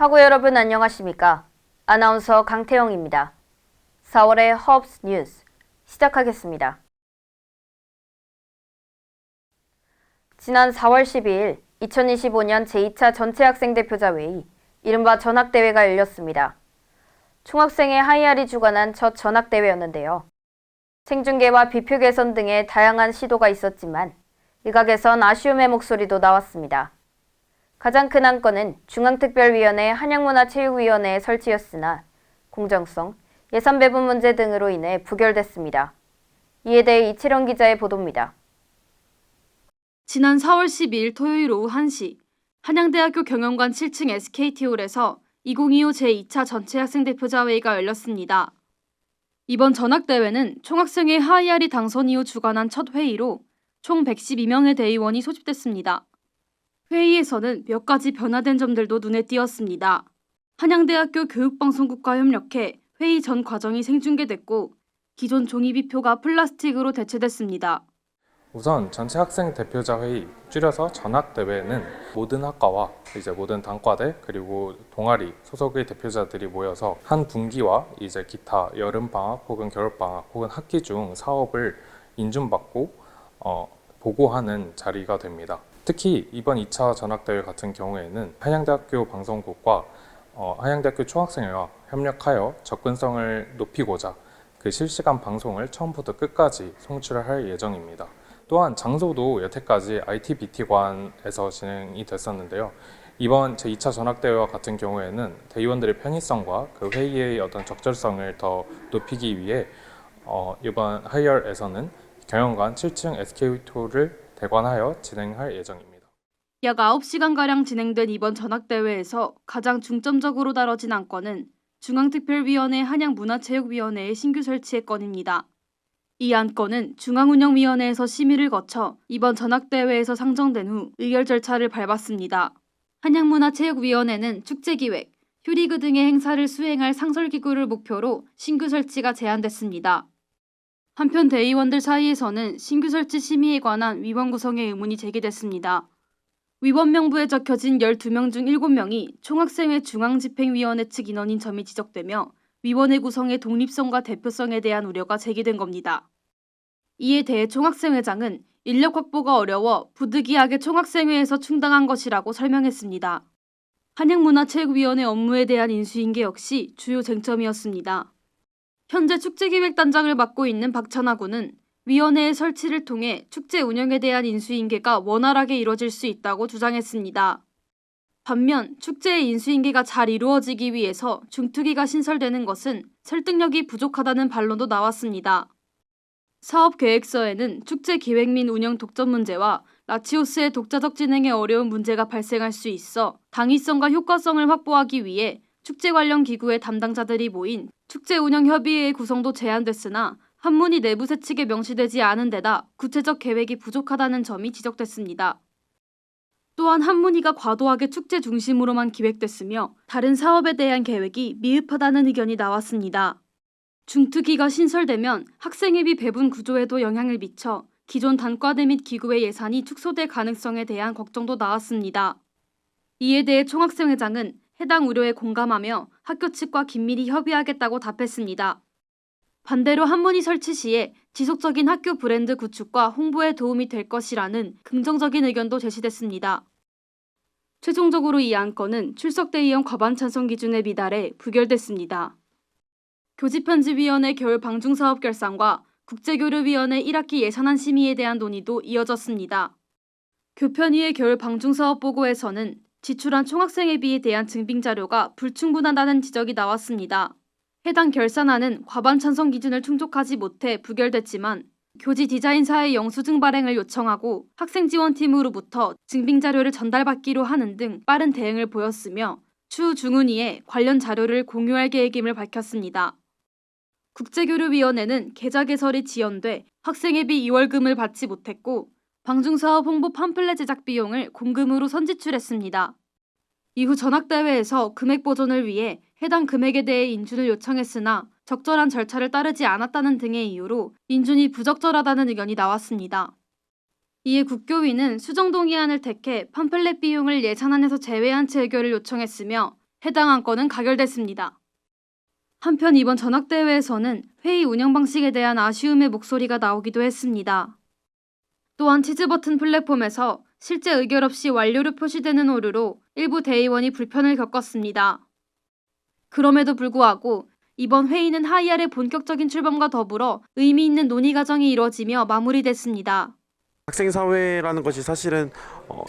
학우 여러분 안녕하십니까? 아나운서 강태영입니다. 4월의 허브스 뉴스 시작하겠습니다. 지난 4월 12일 2025년 제2차 전체학생대표자회의, 이른바 전학대회가 열렸습니다. 총학생회 하이알이 주관한 첫 전학대회였는데요. 생중계와 비표 개선 등의 다양한 시도가 있었지만 일각에선 아쉬움의 목소리도 나왔습니다. 가장 큰 안건은 중앙특별위원회 한양문화체육위원회의 설치였으나 공정성, 예산 배분 문제 등으로 인해 부결됐습니다. 이에 대해 이채령 기자의 보도입니다. 지난 4월 12일 토요일 오후 1시 한양대학교 경영관 7층 SKT홀에서 2025 제2차 전체학생대표자회의가 열렸습니다. 이번 전학대회는 총학생회 하이알이 당선 이후 주관한 첫 회의로 총 112명의 대의원이 소집됐습니다. 회의에서는 몇 가지 변화된 점들도 눈에 띄었습니다. 한양대학교 교육방송국과 협력해 회의 전 과정이 생중계됐고 기존 종이비표가 플라스틱으로 대체됐습니다. 우선 전체 학생 대표자 회의, 줄여서 전학대회는 모든 학과와 모든 단과대 그리고 동아리 소속의 대표자들이 모여서 한 분기와 기타 여름방학 혹은 겨울방학 혹은 학기 중 사업을 인준받고 보고하는 자리가 됩니다. 특히 이번 2차 전학대회 같은 경우에는 한양대학교 방송국과 한양대학교 총학생회와 협력하여 접근성을 높이고자 그 실시간 방송을 처음부터 끝까지 송출할 예정입니다. 또한 장소도 여태까지 ITBT관에서 진행이 됐었는데요. 이번 제2차 전학대회와 같은 경우에는 대의원들의 편의성과 그 회의의 어떤 적절성을 더 높이기 위해 이번 하이얼에서는 경영관 7층 SKT홀을 대관하여 진행할 예정입니다. 약 9시간가량 진행된 이번 전학대회에서 가장 중점적으로 다뤄진 안건은 중앙특별위원회 한양문화체육위원회의 신규 설치의 건입니다. 이 안건은 중앙운영위원회에서 심의를 거쳐 이번 전학대회에서 상정된 후 의결 절차를 밟았습니다. 한양문화체육위원회는 축제기획, 휴리그 등의 행사를 수행할 상설기구를 목표로 신규 설치가 제안됐습니다. 한편 대의원들 사이에서는 신규 설치 심의에 관한 위원 구성에 의문이 제기됐습니다. 위원 명부에 적혀진 12명 중 7명이 총학생회 중앙집행위원회 측 인원인 점이 지적되며 위원회 구성의 독립성과 대표성에 대한 우려가 제기된 겁니다. 이에 대해 총학생회장은 인력 확보가 어려워 부득이하게 총학생회에서 충당한 것이라고 설명했습니다. 한양문화체육위원회 업무에 대한 인수인계 역시 주요 쟁점이었습니다. 현재 축제기획단장을 맡고 있는 박찬하 군은 위원회의 설치를 통해 축제 운영에 대한 인수인계가 원활하게 이뤄질 수 있다고 주장했습니다. 반면 축제의 인수인계가 잘 이루어지기 위해서 중특위가 신설되는 것은 설득력이 부족하다는 반론도 나왔습니다. 사업계획서에는 축제 기획 및 운영 독점 문제와 라치오스의 독자적 진행에 어려운 문제가 발생할 수 있어 당위성과 효과성을 확보하기 위해 축제 관련 기구의 담당자들이 모인 축제 운영 협의회의 구성도 제안됐으나 한문이 내부 세칙에 명시되지 않은 데다 구체적 계획이 부족하다는 점이 지적됐습니다. 또한 한문희가 과도하게 축제 중심으로만 기획됐으며 다른 사업에 대한 계획이 미흡하다는 의견이 나왔습니다. 중특위가 신설되면 학생회비 배분 구조에도 영향을 미쳐 기존 단과대 및 기구의 예산이 축소될 가능성에 대한 걱정도 나왔습니다. 이에 대해 총학생회장은 해당 우려에 공감하며 학교 측과 긴밀히 협의하겠다고 답했습니다. 반대로 한문희 설치 시에 지속적인 학교 브랜드 구축과 홍보에 도움이 될 것이라는 긍정적인 의견도 제시됐습니다. 최종적으로 이 안건은 출석대의원 과반 찬성 기준에 미달해 부결됐습니다. 교집편집위원회 겨울 방중사업 결산과 국제교류위원회 1학기 예산안 심의에 대한 논의도 이어졌습니다. 교편위의 겨울 방중사업 보고에서는 지출한 총학생회비에 대한 증빙자료가 불충분하다는 지적이 나왔습니다. 해당 결산안은 과반 찬성 기준을 충족하지 못해 부결됐지만 교지 디자인사의 영수증 발행을 요청하고 학생지원팀으로부터 증빙자료를 전달받기로 하는 등 빠른 대응을 보였으며 추후 중훈위에 관련 자료를 공유할 계획임을 밝혔습니다. 국제교류위원회는 계좌 개설이 지연돼 학생회비 2월금을 받지 못했고 방중사업 홍보 팜플렛 제작 비용을 공금으로 선지출했습니다. 이후 전학대회에서 금액 보존을 위해 해당 금액에 대해 인준을 요청했으나 적절한 절차를 따르지 않았다는 등의 이유로 인준이 부적절하다는 의견이 나왔습니다. 이에 국교위는 수정동의안을 택해 팜플렛 비용을 예산안에서 제외한 채 의결을 요청했으며 해당 안건은 가결됐습니다. 한편 이번 전학대회에서는 회의 운영 방식에 대한 아쉬움의 목소리가 나오기도 했습니다. 또한 치즈버튼 플랫폼에서 실제 의결 없이 완료로 표시되는 오류로 일부 대의원이 불편을 겪었습니다. 그럼에도 불구하고 이번 회의는 하이알의 본격적인 출범과 더불어 의미 있는 논의 과정이 이뤄지며 마무리됐습니다. 학생사회라는 것이 사실은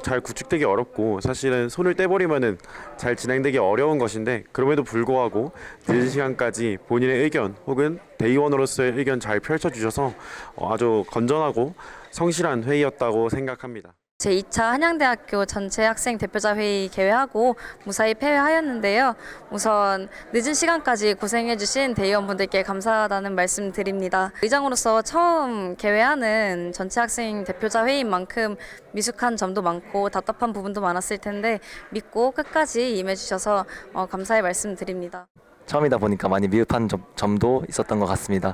잘 구축되기 어렵고 사실은 손을 떼버리면은 잘 진행되기 어려운 것인데 그럼에도 불구하고 늦은 시간까지 본인의 의견 혹은 대의원으로서의 의견 잘 펼쳐주셔서 아주 건전하고 성실한 회의였다고 생각합니다. 제2차 한양대학교 전체 학생 대표자 회의 개회하고 무사히 폐회하였는데요. 우선 늦은 시간까지 고생해주신 대의원분들께 감사하다는 말씀 드립니다. 의장으로서 처음 개회하는 전체 학생 대표자 회의인 만큼 미숙한 점도 많고 답답한 부분도 많았을 텐데 믿고 끝까지 임해주셔서 감사의 말씀 드립니다. 처음이다 보니까 많이 미흡한 점도 있었던 것 같습니다.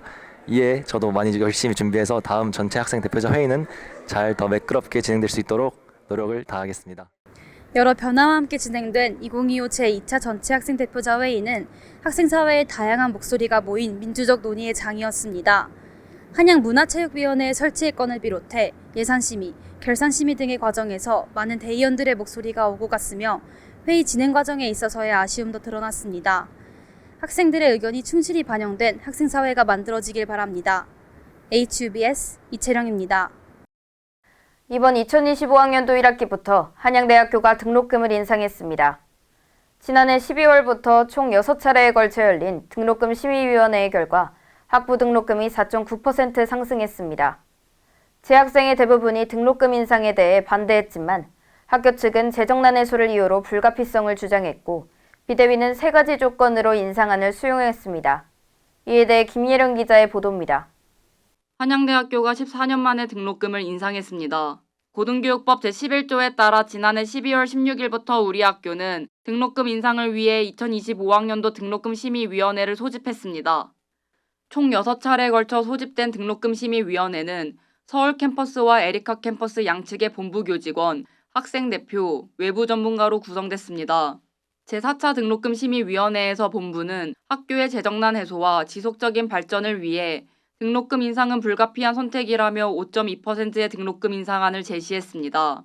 이에 저도 많이 열심히 준비해서 다음 전체 학생 대표자 회의는 잘 더 매끄럽게 진행될 수 있도록 노력을 다하겠습니다. 여러 변화와 함께 진행된 2025 제2차 전체 학생 대표자 회의는 학생사회의 다양한 목소리가 모인 민주적 논의의 장이었습니다. 한양문화체육위원회 설치의 건을 비롯해 예산심의, 결산심의 등의 과정에서 많은 대의원들의 목소리가 오고 갔으며 회의 진행 과정에 있어서의 아쉬움도 드러났습니다. 학생들의 의견이 충실히 반영된 학생사회가 만들어지길 바랍니다. HUBS 이채령입니다. 이번 2025학년도 1학기부터 한양대학교가 등록금을 인상했습니다. 지난해 12월부터 총 6차례에 걸쳐 열린 등록금 심의위원회의 결과 학부 등록금이 4.9% 상승했습니다. 재학생의 대부분이 등록금 인상에 대해 반대했지만 학교 측은 재정난 해소를 이유로 불가피성을 주장했고 비대위는 3가지 조건으로 인상안을 수용했습니다. 이에 대해 김예령 기자의 보도입니다. 한양대학교가 14년 만에 등록금을 인상했습니다. 고등교육법 제11조에 따라 지난해 12월 16일부터 우리 학교는 등록금 인상을 위해 2025학년도 등록금 심의위원회를 소집했습니다. 총 6차례에 걸쳐 소집된 등록금 심의위원회는 서울 캠퍼스와 에리카 캠퍼스 양측의 본부 교직원, 학생 대표, 외부 전문가로 구성됐습니다. 제4차 등록금 심의위원회에서 본부는 학교의 재정난 해소와 지속적인 발전을 위해 등록금 인상은 불가피한 선택이라며 5.2%의 등록금 인상안을 제시했습니다.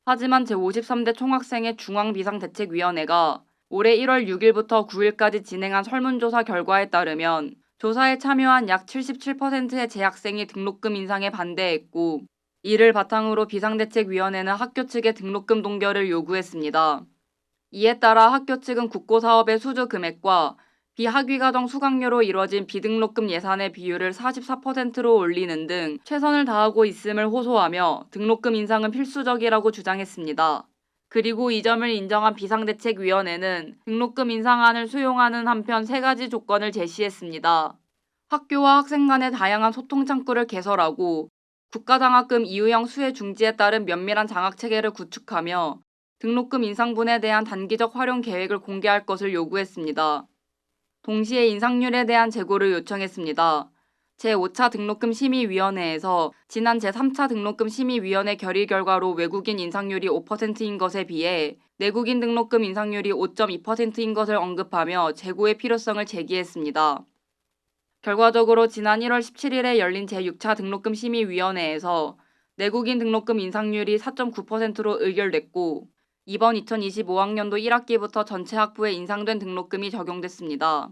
하지만 제53대 총학생회 중앙비상대책위원회가 올해 1월 6일부터 9일까지 진행한 설문조사 결과에 따르면 조사에 참여한 약 77%의 재학생이 등록금 인상에 반대했고 이를 바탕으로 비상대책위원회는 학교 측의 등록금 동결을 요구했습니다. 이에 따라 학교 측은 국고사업의 수주 금액과 비학위과정 수강료로 이뤄진 비등록금 예산의 비율을 44%로 올리는 등 최선을 다하고 있음을 호소하며 등록금 인상은 필수적이라고 주장했습니다. 그리고 이 점을 인정한 비상대책위원회는 등록금 인상안을 수용하는 한편 3가지 조건을 제시했습니다. 학교와 학생 간의 다양한 소통 창구를 개설하고 국가장학금 이유형 수혜 중지에 따른 면밀한 장학체계를 구축하며 등록금 인상분에 대한 단기적 활용 계획을 공개할 것을 요구했습니다. 동시에 인상률에 대한 재고를 요청했습니다. 제5차 등록금 심의위원회에서 지난 제3차 등록금 심의위원회 결의 결과로 외국인 인상률이 5%인 것에 비해 내국인 등록금 인상률이 5.2%인 것을 언급하며 재고의 필요성을 제기했습니다. 결과적으로 지난 1월 17일에 열린 제6차 등록금 심의위원회에서 내국인 등록금 인상률이 4.9%로 의결됐고 이번 2025학년도 1학기부터 전체 학부에 인상된 등록금이 적용됐습니다.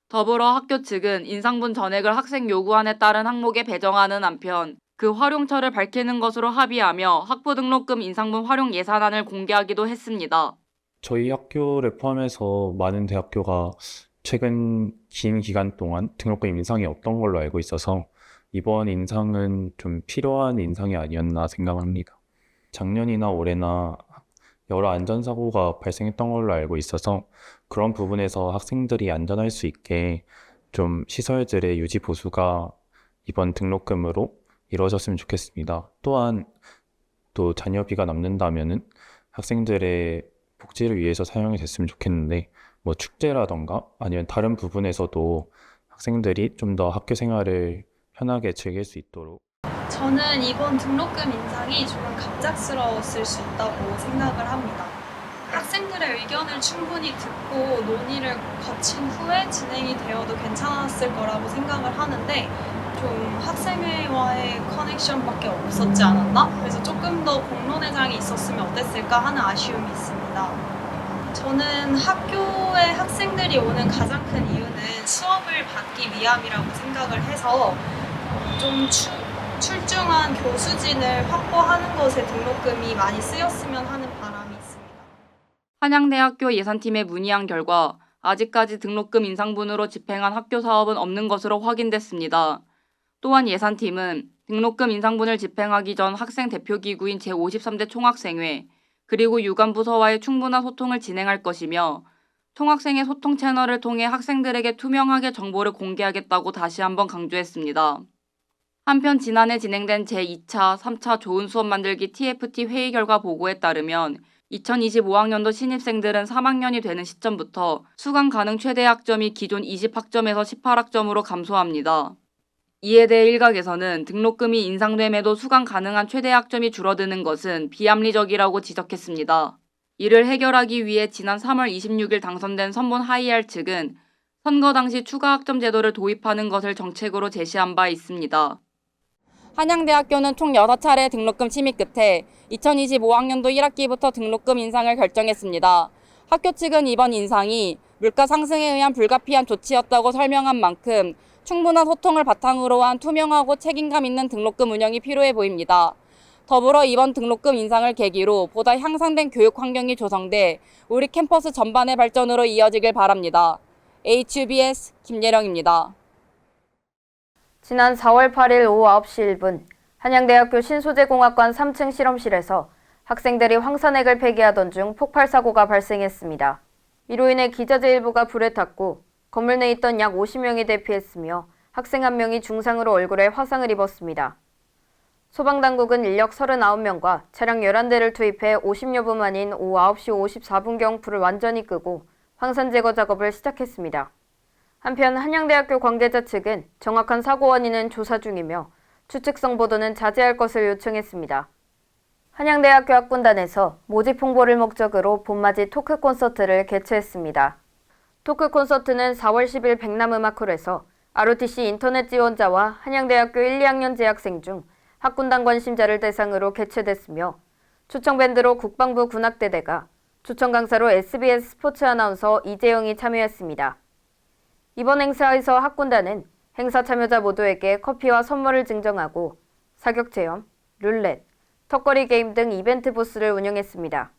더불어 학교 측은 인상분 전액을 학생 요구안에 따른 항목에 배정하는 한편 그 활용처를 밝히는 것으로 합의하며 학부 등록금 인상분 활용 예산안을 공개하기도 했습니다. 저희 학교를 포함해서 많은 대학교가 최근 긴 기간 동안 등록금 인상이 없던 걸로 알고 있어서 이번 인상은 좀 필요한 인상이 아니었나 생각합니다. 작년이나 올해나 여러 안전사고가 발생했던 걸로 알고 있어서 그런 부분에서 학생들이 안전할 수 있게 좀 시설들의 유지 보수가 이번 등록금으로 이루어졌으면 좋겠습니다. 또한 또 자녀비가 남는다면은 학생들의 복지를 위해서 사용이 됐으면 좋겠는데 뭐 축제라던가 아니면 다른 부분에서도 학생들이 좀 더 학교 생활을 편하게 즐길 수 있도록 저는 이번 등록금 인상이 조금 갑작스러웠을 수 있다고 생각을 합니다. 학생 학생들의 의견을 충분히 듣고 논의를 거친 후에 진행이 되어도 괜찮았을 거라고 생각을 하는데 좀 학생회와의 커넥션밖에 없었지 않았나? 그래서 조금 더 공론회장이 있었으면 어땠을까 하는 아쉬움이 있습니다. 저는 학교에 학생들이 오는 가장 큰 이유는 수업을 받기 위함이라고 생각을 해서 좀 출중한 교수진을 확보하는 것에 등록금이 많이 쓰였으면 하는 바람이 있습니다. 한양대학교 예산팀에 문의한 결과 아직까지 등록금 인상분으로 집행한 학교 사업은 없는 것으로 확인됐습니다. 또한 예산팀은 등록금 인상분을 집행하기 전 학생 대표기구인 제53대 총학생회 그리고 유관부서와의 충분한 소통을 진행할 것이며 총학생회 소통 채널을 통해 학생들에게 투명하게 정보를 공개하겠다고 다시 한번 강조했습니다. 한편 지난해 진행된 제2차, 3차 좋은 수업 만들기 TFT 회의 결과 보고에 따르면 2025학년도 신입생들은 3학년이 되는 시점부터 수강 가능 최대 학점이 기존 20학점에서 18학점으로 감소합니다. 이에 대해 일각에서는 등록금이 인상됨에도 수강 가능한 최대 학점이 줄어드는 것은 비합리적이라고 지적했습니다. 이를 해결하기 위해 지난 3월 26일 당선된 선본 하이알 측은 선거 당시 추가 학점 제도를 도입하는 것을 정책으로 제시한 바 있습니다. 한양대학교는 총 6차례 등록금 심의 끝에 2025학년도 1학기부터 등록금 인상을 결정했습니다. 학교 측은 이번 인상이 물가 상승에 의한 불가피한 조치였다고 설명한 만큼 충분한 소통을 바탕으로 한 투명하고 책임감 있는 등록금 운영이 필요해 보입니다. 더불어 이번 등록금 인상을 계기로 보다 향상된 교육 환경이 조성돼 우리 캠퍼스 전반의 발전으로 이어지길 바랍니다. HUBS 김예령입니다. 지난 4월 8일 오후 9시 1분 한양대학교 신소재공학관 3층 실험실에서 학생들이 황산액을 폐기하던 중 폭발 사고가 발생했습니다. 이로 인해 기자재 일부가 불에 탔고 건물 내에 있던 약 50명이 대피했으며 학생 1명이 중상으로 얼굴에 화상을 입었습니다. 소방당국은 인력 39명과 차량 11대를 투입해 50여 분 만인 오후 9시 54분경 불을 완전히 끄고 황산 제거 작업을 시작했습니다. 한편 한양대학교 관계자 측은 정확한 사고 원인은 조사 중이며 추측성 보도는 자제할 것을 요청했습니다. 한양대학교 학군단에서 모집 홍보를 목적으로 봄맞이 토크 콘서트를 개최했습니다. 토크 콘서트는 4월 10일 백남음악홀에서 ROTC 인터넷 지원자와 한양대학교 1, 2학년 재학생 중 학군단 관심자를 대상으로 개최됐으며 초청 밴드로 국방부 군악대대가, 초청 강사로 SBS 스포츠 아나운서 이재영이 참여했습니다. 이번 행사에서 학군단은 행사 참여자 모두에게 커피와 선물을 증정하고 사격 체험, 룰렛, 턱걸이 게임 등 이벤트 부스를 운영했습니다.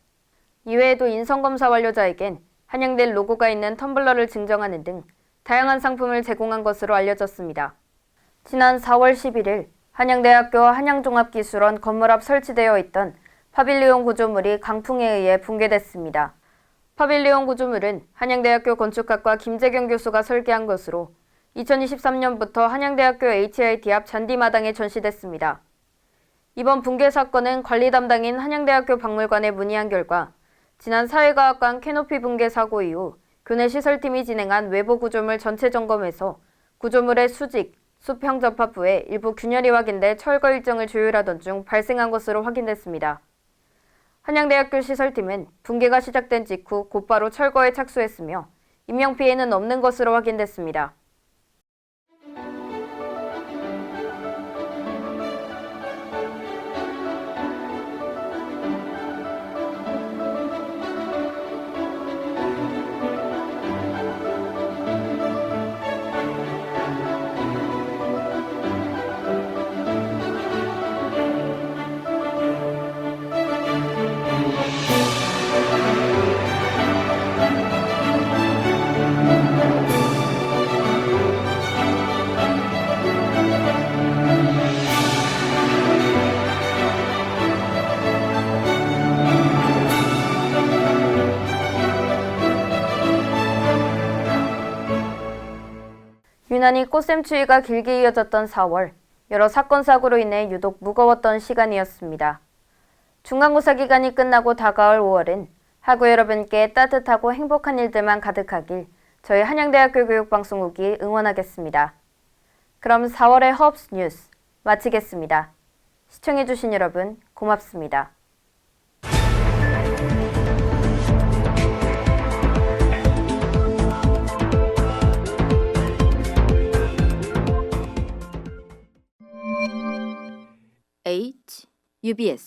이외에도 인성검사 완료자에겐 한양대 로고가 있는 텀블러를 증정하는 등 다양한 상품을 제공한 것으로 알려졌습니다. 지난 4월 11일 한양대학교 한양종합기술원 건물 앞 설치되어 있던 파빌리온 구조물이 강풍에 의해 붕괴됐습니다. 파빌리온 구조물은 한양대학교 건축학과 김재경 교수가 설계한 것으로 2023년부터 한양대학교 HIT 앞 잔디마당에 전시됐습니다. 이번 붕괴 사건은 관리 담당인 한양대학교 박물관에 문의한 결과 지난 사회과학관 캐노피 붕괴 사고 이후 교내 시설팀이 진행한 외부 구조물 전체 점검에서 구조물의 수직, 수평 접합 부에 일부 균열이 확인돼 철거 일정을 조율하던 중 발생한 것으로 확인됐습니다. 한양대학교 시설팀은 붕괴가 시작된 직후 곧바로 철거에 착수했으며 인명피해는 없는 것으로 확인됐습니다. 유난히 꽃샘추위가 길게 이어졌던 4월, 여러 사건 사고로 인해 유독 무거웠던 시간이었습니다. 중간고사 기간이 끝나고 다가올 5월은 학우 여러분께 따뜻하고 행복한 일들만 가득하길 저희 한양대학교 교육방송국이 응원하겠습니다. 그럼 4월의 허브스 뉴스 마치겠습니다. 시청해주신 여러분 고맙습니다. UBS